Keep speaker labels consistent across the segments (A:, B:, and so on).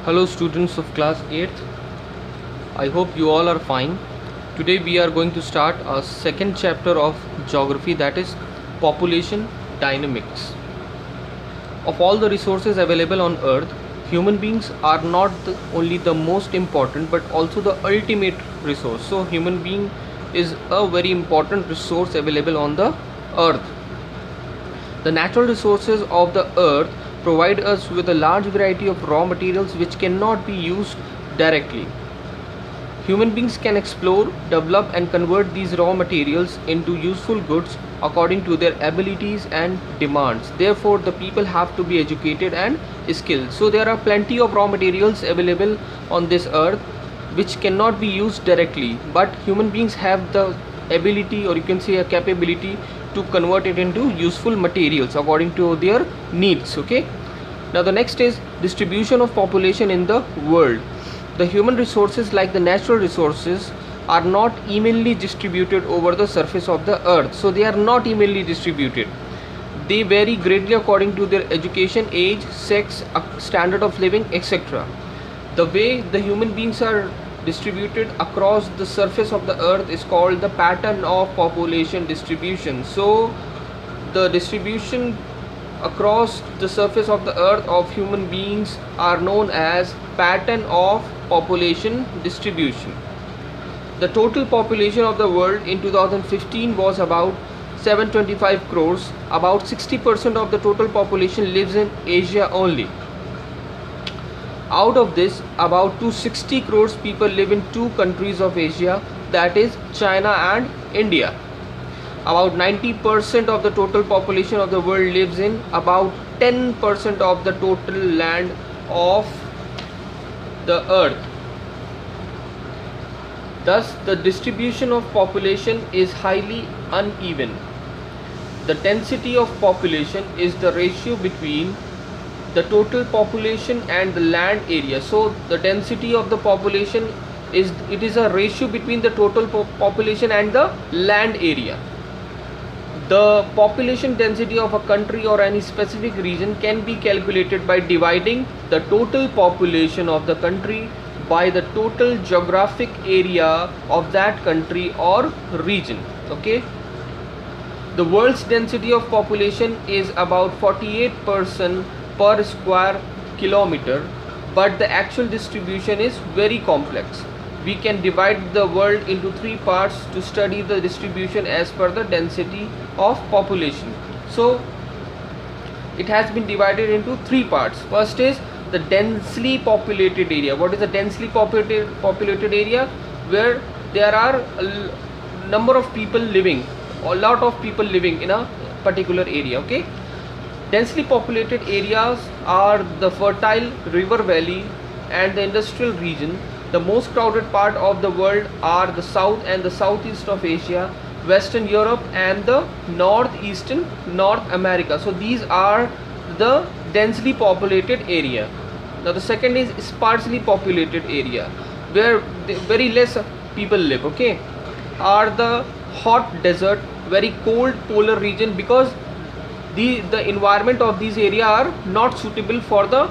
A: Hello students of class 8th. I hope you all are fine. Today we are going to start a second chapter of geography, that is population dynamics. Of all the resources available on earth, human beings are not only the most important but also the ultimate resource. So human being is a very important resource available on the earth. The natural resources of the earth provide us with a large variety of raw materials which cannot be used directly. Human beings can explore, develop and convert these raw materials into useful goods according to their abilities and demands. Therefore, the people have to be educated and skilled. So there are plenty of raw materials available on this earth which cannot be used directly, but human beings have the ability, or you can say a capability, to convert it into useful materials according to their needs. Okay, now the next is distribution of population in the world. The human resources, like the natural resources, are not evenly distributed over the surface of the earth. So they are not evenly distributed. They vary greatly according to their education, age, sex, standard of living, etc. The way the human beings are distributed across the surface of the earth is called the pattern of population distribution. So the distribution across the surface of the earth of human beings are known as pattern of population distribution. The total population of the world in 2015 was about 725 crores. About 60% of the total population lives in Asia only. Out of this, about 260 crores people live in two countries of Asia, that is China and India. About 90% of the total population of the world lives in about 10% of the total land of the earth. Thus, the distribution of population is highly uneven. The density of population is the ratio between the total population and the land area. So the density of the population is a ratio between the total population and the land area. The population density of a country or any specific region can be calculated by dividing the total population of the country by the total geographic area of that country or region. Okay, the world's density of population is about 48% per square kilometer, but the actual distribution is very complex. We can divide the world into three parts to study the distribution as per the density of population. So it has been divided into three parts. First is the densely populated area. What is the densely populated area? Where there are a number of people living, a lot of people living in a particular area. Okay, densely populated areas are the fertile river valley and the industrial region. The most crowded part of the world are the south and the southeast of Asia, Western Europe and the northeastern North America. So these are the densely populated area. Now the second is sparsely populated area, where very less people live. Okay, are the hot desert, very cold polar region, because the environment of these areas are not suitable for the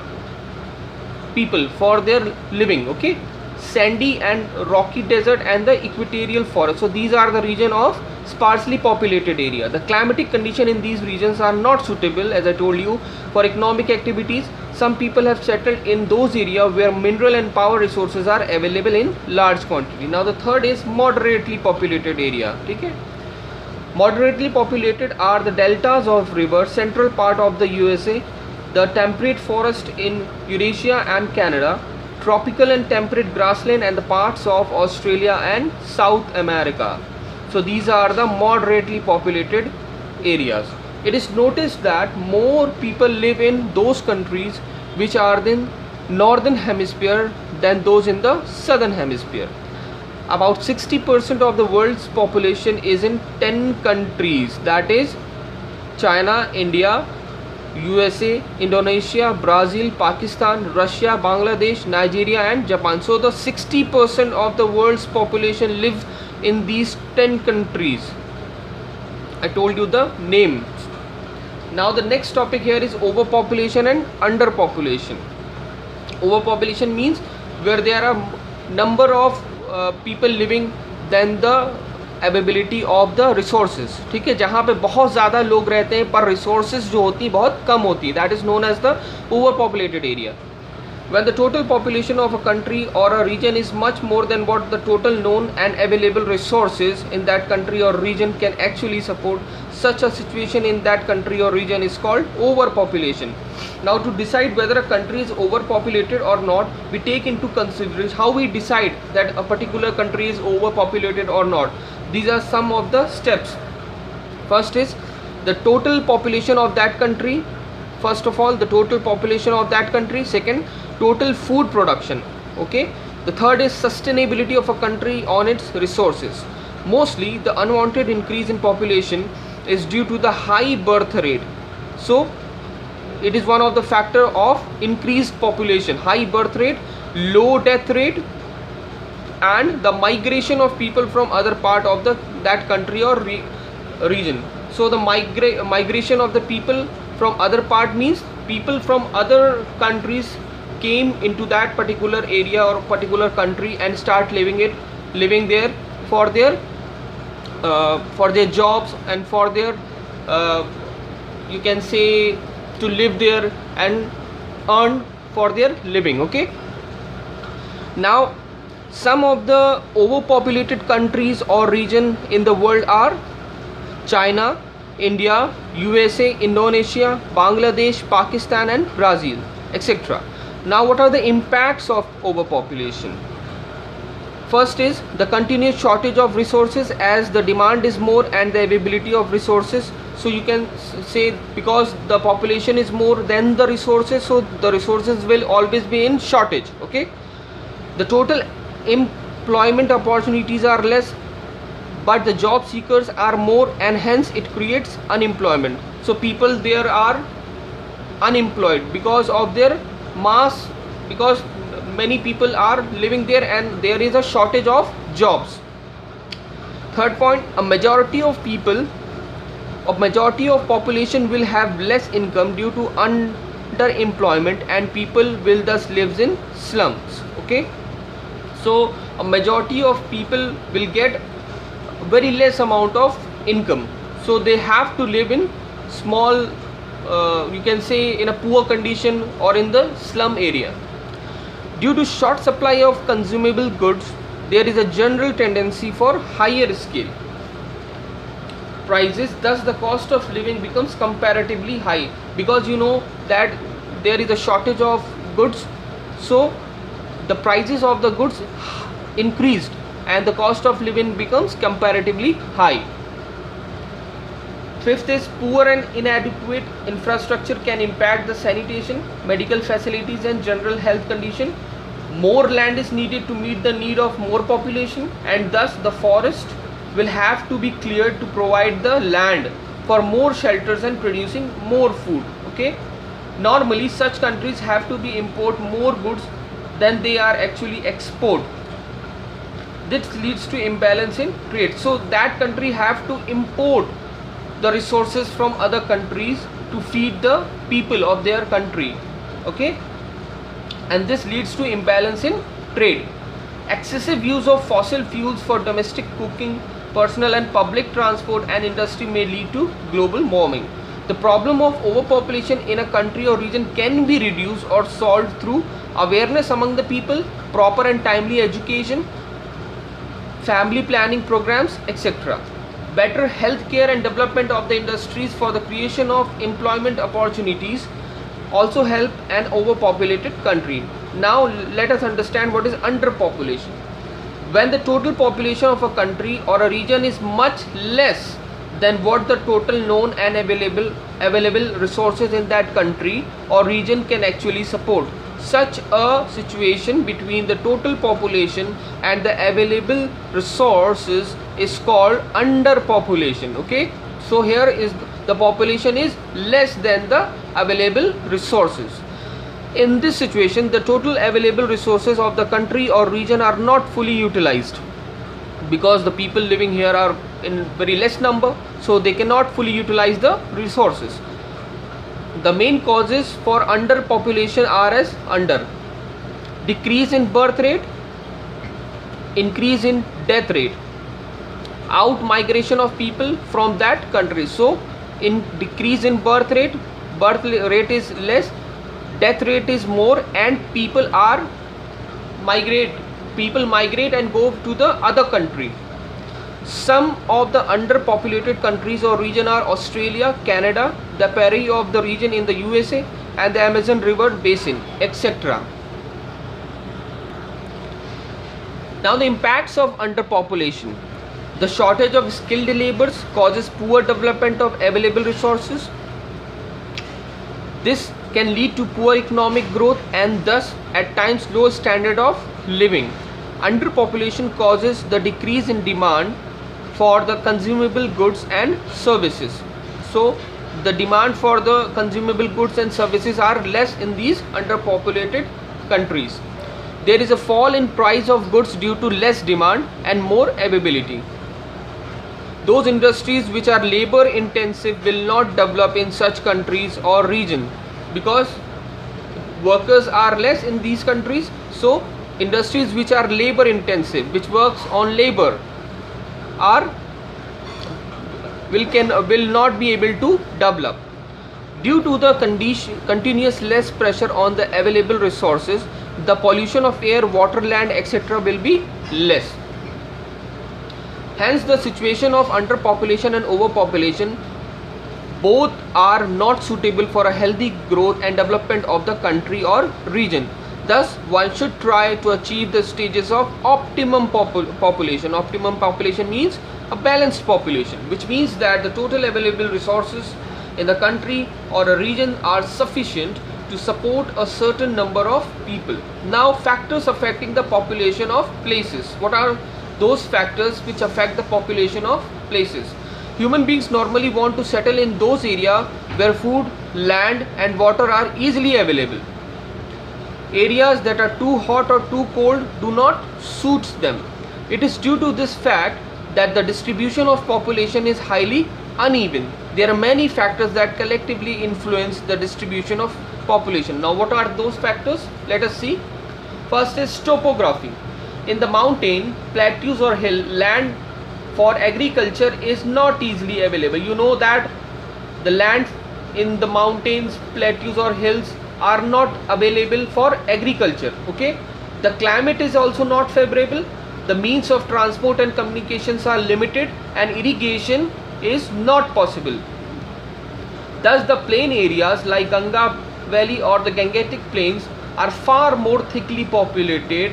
A: people for their living. Okay, sandy and rocky desert and the equatorial forest. So these are the region of sparsely populated area. The climatic condition in these regions are not suitable, as I told you, for economic activities. Some people have settled in those areas where mineral and power resources are available in large quantity. Now the third is moderately populated area. Okay, moderately populated are the deltas of rivers, central part of the USA, the temperate forest in Eurasia and Canada, tropical and temperate grassland and the parts of Australia and South America. So these are the moderately populated areas. It is noticed that more people live in those countries which are in northern hemisphere than those in the southern hemisphere. About 60% of the world's population is in 10 countries, that is China, India, USA, Indonesia, Brazil, Pakistan, Russia, Bangladesh, Nigeria and Japan. So the 60% of the world's population lives in these 10 countries. I told you the names. Now the next topic here is overpopulation and underpopulation. Overpopulation means where there are number of people living than the availability of the resources, ठीक है, जहाँ पे बहुत ज़्यादा लोग रहते हैं पर रिसोर्सेज जो होती बहुत कम होती है, that is known as the over populated area. When the total population of a country or a region is much more than what the total known and available resources in that country or region can actually support, such a situation in that country or region is called overpopulation. Now, to decide whether a country is overpopulated or not, we take into consideration how we decide that a particular country is overpopulated or not. These are some of the steps. First is the total population of that country. First of all, the total population of that country. Second, total food production. Okay. The third is sustainability of a country on its resources. Mostly the unwanted increase in population is due to the high birth rate. So it is one of the factor of increased population, high birth rate, low death rate, and the migration of people from other part of that country or region. So the migration of the people from other part means people from other countries came into that particular area or particular country and start living there for their jobs and for their you can say to live there and earn for their living. Okay. Now, some of the overpopulated countries or region in the world are China, India, USA, Indonesia, Bangladesh, Pakistan and Brazil, etc. Now, what are the impacts of overpopulation? First is the continuous shortage of resources, as the demand is more and the availability of resources. So you can say because the population is more than the resources, so the resources will always be in shortage. Okay. The total employment opportunities are less, but the job seekers are more, and hence it creates unemployment. So people there are unemployed because of their mass, because many people are living there and there is a shortage of jobs. Third point, a majority of population will have less income due to underemployment, and people will thus live in slums. Okay. So a majority of people will get very less amount of income, so they have to live in small you can say in a poor condition or in the slum area. Due to short supply of consumable goods, there is a general tendency for higher scale prices, thus the cost of living becomes comparatively high, because you know that there is a shortage of goods, so the prices of the goods increased and the cost of living becomes comparatively high. Fifth is poor and inadequate infrastructure can impact the sanitation, medical facilities and general health condition. More land is needed to meet the need of more population, and thus the forest will have to be cleared to provide the land for more shelters and producing more food. Okay. Normally such countries have to be import more goods than they are actually export. This leads to imbalance in trade. So that country have to import the resources from other countries to feed the people of their country. Okay. And this leads to imbalance in trade. Excessive use of fossil fuels for domestic cooking, personal and public transport and industry may lead to global warming. The problem of overpopulation in a country or region can be reduced or solved through awareness among the people, proper and timely education, family planning programs, etc. Better healthcare and development of the industries for the creation of employment opportunities also help an overpopulated country. Now let us understand what is underpopulation. When the total population of a country or a region is much less than what the total known and available resources in that country or region can actually support. Such a situation between the total population and the available resources is called underpopulation. Okay. So here is the population is less than the available resources. In this situation, the total available resources of the country or region are not fully utilized, because the people living here are in very less number, so they cannot fully utilize the resources. The main causes for underpopulation are as under. decrease in birth rate, increase in death rate, out migration of people from that country. So in decrease in birth rate is less, death rate is more, and people migrate and go to the other country. Some of the underpopulated countries or region are Australia, Canada, the periphery of the region in the USA, and the Amazon River basin, etc. Now the impacts of underpopulation. The shortage of skilled laborers causes poor development of available resources. This can lead to poor economic growth and thus at times low standard of living. Underpopulation causes the decrease in demand for the consumable goods and services. So the demand for the consumable goods and services are less in these underpopulated countries. There is a fall in price of goods due to less demand and more availability. Those industries which are labor intensive will not develop in such countries or region because workers are less in these countries. So industries which are labor intensive, which works on labor, will not be able to develop. Due to the continuous less pressure on the available resources, the pollution of air, water, land, etc. will be less. Hence the situation of underpopulation and overpopulation both are not suitable for a healthy growth and development of the country or region. Thus one should try to achieve the stages of optimum population. Optimum population means a balanced population, which means that the total available resources in the country or a region are sufficient to support a certain number of people. Now factors affecting the population of places. What are those factors which affect the population of places? Human beings normally want to settle in those areas where food, land and water are easily available. Areas that are too hot or too cold do not suit them. It is due to this fact that the distribution of population is highly uneven. There are many factors that collectively influence the distribution of population. Now what are those factors? Let us see. First is topography. In the mountain, plateaus or hill, land for agriculture is not easily available. You know that the land in the mountains, plateaus or hills are not available for agriculture. Okay, the climate is also not favorable, the means of transport and communications are limited, and irrigation is not possible. Thus the plain areas like Ganga Valley or the Gangetic Plains are far more thickly populated,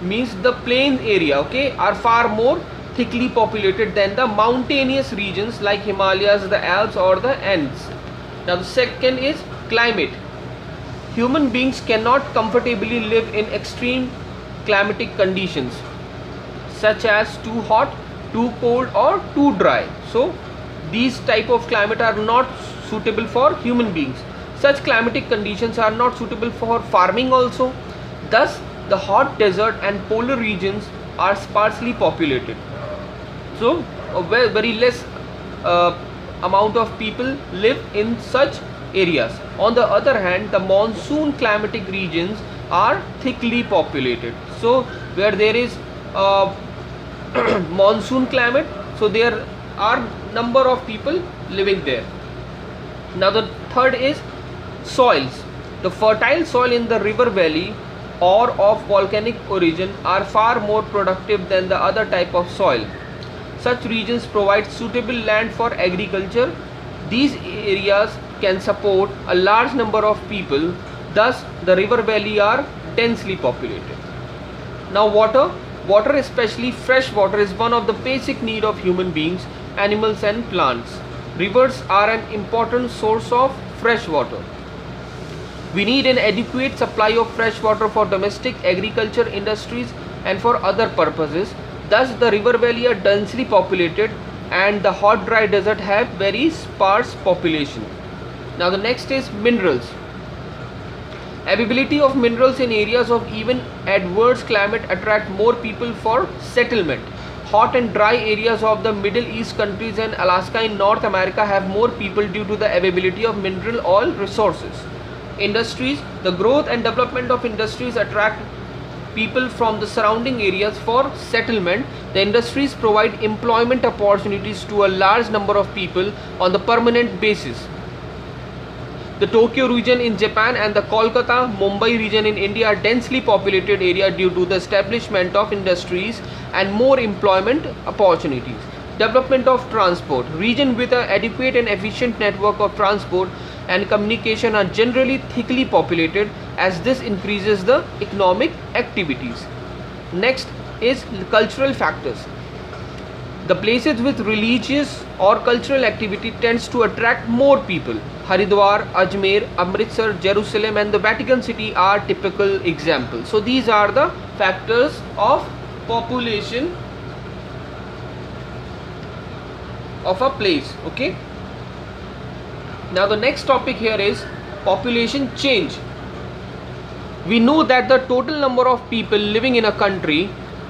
A: means the plain area, okay, are far more thickly populated than the mountainous regions like Himalayas, the Alps or the Andes. Now the second is climate. Human beings cannot comfortably live in extreme climatic conditions such as too hot, too cold or too dry. So these type of climate are not suitable for human beings. Such climatic conditions are not suitable for farming also. Thus the hot desert and polar regions are sparsely populated. So a very less amount of people live in such areas. On the other hand, the monsoon climatic regions are thickly populated. So where there is monsoon climate, so there are number of people living there. Now the third is soils. The fertile soil in the river valley or of volcanic origin are far more productive than the other type of soil. Such regions provide suitable land for agriculture. These areas can support a large number of people. Thus the river valley are densely populated. Now water, especially fresh water, is one of the basic need of human beings, animals and plants. Rivers are an important source of fresh water. We need an adequate supply of fresh water for domestic agriculture industries and for other purposes. Thus the river valley are densely populated and the hot dry desert have very sparse population. Now the next is minerals. Availability of minerals in areas of even adverse climate attract more people for settlement. Hot and dry areas of the Middle East countries and Alaska in North America have more people due to the availability of mineral oil resources. Industries, the growth and development of industries attract people from the surrounding areas for settlement. The industries provide employment opportunities to a large number of people on the permanent basis. The Tokyo region in Japan and the Kolkata, Mumbai region in India are densely populated area due to the establishment of industries and more employment opportunities. Development of transport. Region with an adequate and efficient network of transport and communication are generally thickly populated, as this increases the economic activities. Next is cultural factors. The places with religious or cultural activity tends to attract more people. Haridwar, Ajmer, Amritsar, Jerusalem and the Vatican City are typical examples. So these are the factors of population of a place. Okay. Now the next topic here is population change. We know that the total number of people living in a country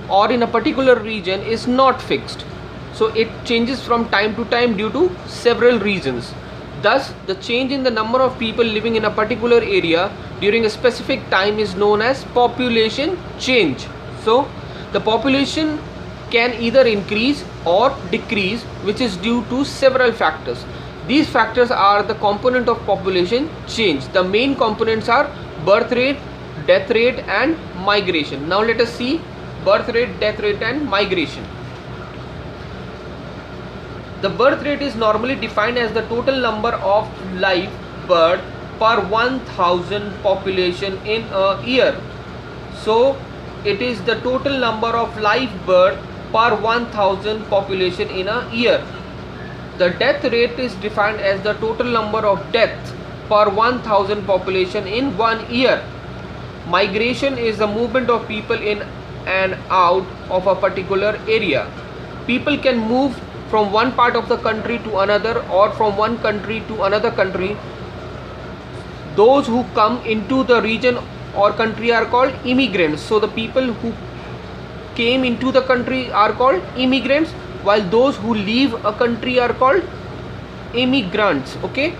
A: or in a particular region is not fixed. So it changes from time to time due to several reasons. Thus, the change in the number of people living in a particular area during a specific time is known as population change. So the population can either increase or decrease, which is due to several factors. These factors are the component of population change. The main components are birth rate, death rate and migration. Now let us see birth rate, death rate and migration. The birth rate is normally defined as the total number of live birth per 1000 population in a year. So it is the total number of live birth per 1000 population in a year. The death rate is defined as the total number of deaths per 1000 population in 1 year. Migration is the movement of people in and out of a particular area. People can move from one part of the country to another or from one country to another country. Those who come into the region or country are called immigrants. So the people who came into the country are called immigrants, while those who leave a country are called immigrants. Okay.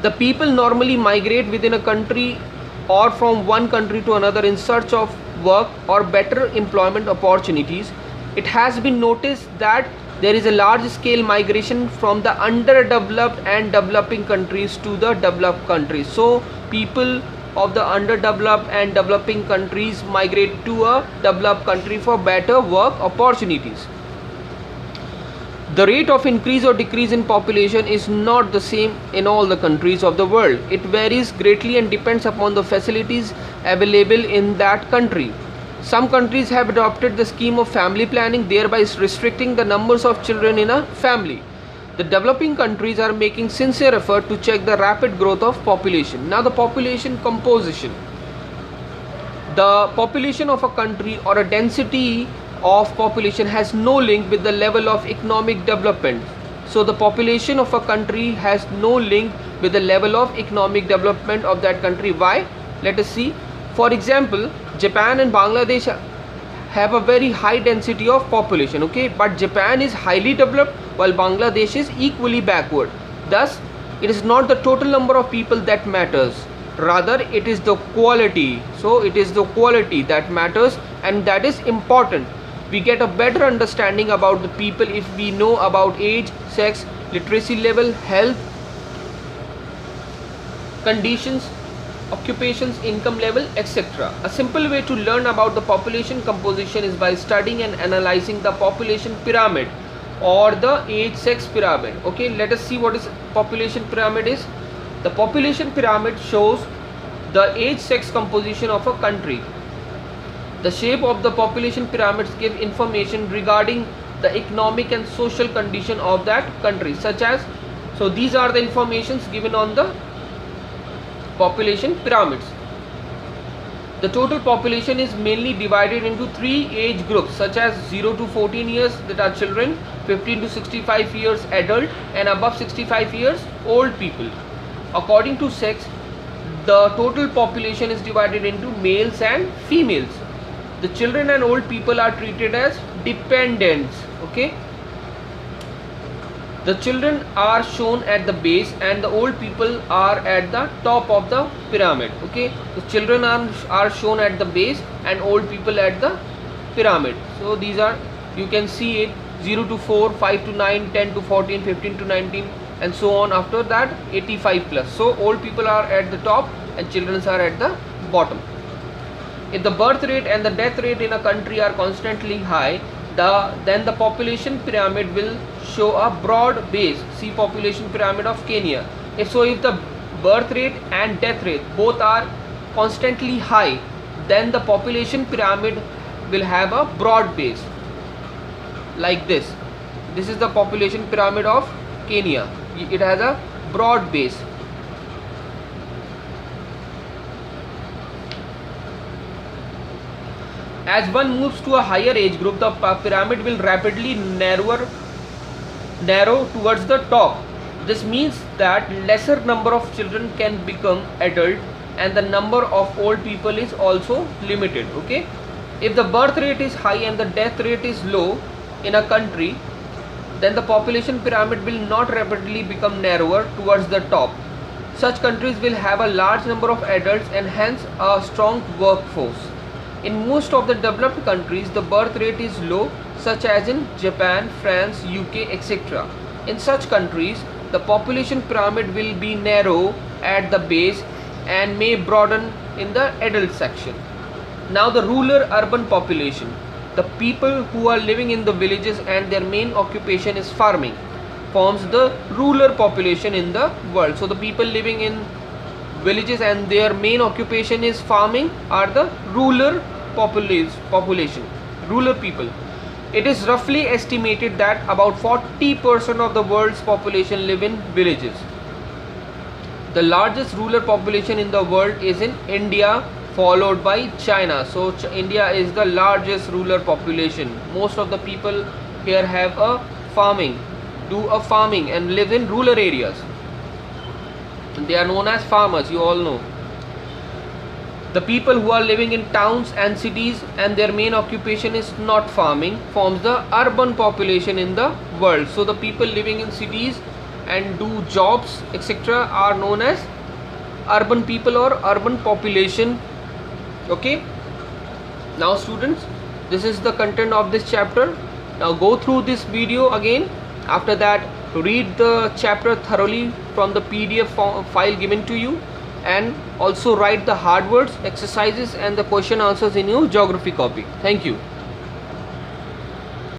A: The people normally migrate within a country or from one country to another in search of work or better employment opportunities. It has been noticed that there is a large scale migration from the underdeveloped and developing countries to the developed countries. So people of the underdeveloped and developing countries migrate to a developed country for better work opportunities. The rate of increase or decrease in population is not the same in all the countries of the world. It varies greatly and depends upon the facilities available in that country. Some countries have adopted the scheme of family planning, thereby restricting the numbers of children in a family. The developing countries are making sincere effort to check the rapid growth of population. Now the population composition. The population of a country or a density of population has no link with the level of economic development. So the population of a country has no link with the level of economic development of that country. Why? Let us see. For example, Japan and Bangladesh have a very high density of population, okay, but Japan is highly developed while Bangladesh is equally backward. Thus, it is not the total number of people that matters, rather it is the quality. So it is the quality that matters, and that is important. We get a better understanding about the people if we know about age, sex, literacy level, health conditions, occupations, income level, etc. A simple way to learn about the population composition is by studying and analyzing the population pyramid or the age sex pyramid. Okay, let us see what is population pyramid is. The population pyramid shows the age sex composition of a country. The shape of the population pyramids give information regarding the economic and social condition of that country, such as, so these are the informations given on the population pyramids. The total population is mainly divided into 3 age groups, such as 0 to 14 years, that are children, 15 to 65 years adult, and above 65 years old people. According to sex, the total population is divided into males and females. The children and old people are treated as dependents. Okay. The children are shown at the base and the old people are at the top of the pyramid. Okay, the children are shown at the base and old people at the pyramid. So these are, you can see it, 0 to 4, 5 to 9, 10 to 14, 15 to 19 and so on. After that 85 plus. So old people are at the top and children are at the bottom. If the birth rate and the death rate in a country are constantly high, then the population pyramid will show a broad base. See population pyramid of Kenya. If the birth rate and death rate both are constantly high, then the population pyramid will have a broad base like this. This is the population pyramid of Kenya. It has a broad base. As one moves to a higher age group, the pyramid will rapidly narrow towards the top. This means that lesser number of children can become adult and the number of old people is also limited. Okay, if the birth rate is high and the death rate is low in a country, then the population pyramid will not rapidly become narrower towards the top. Such countries will have a large number of adults and hence a strong workforce. In most of the developed countries, the birth rate is low, such as in Japan, France, UK, etc. In such countries, the population pyramid will be narrow at the base and may broaden in the adult section. Now the rural-urban population. The people who are living in the villages and their main occupation is farming forms the rural population in the world. So the people living in villages and their main occupation is farming are the rural population, rural people. It is roughly estimated that about 40% of the world's population live in villages. The largest rural population in the world is in India, followed by China. So India is the largest rural population. Most of the people here have do a farming and live in rural areas. They are known as farmers, you all know. The people who are living in towns and cities and their main occupation is not farming forms the urban population in the world. So the people living in cities and do jobs etc. are known as urban people or urban population. Okay, now students, this is the content of this chapter. Now go through this video again. After that, read the chapter thoroughly from the PDF file given to you, and also write the hard words, exercises and the question answers in your geography copy. Thank you.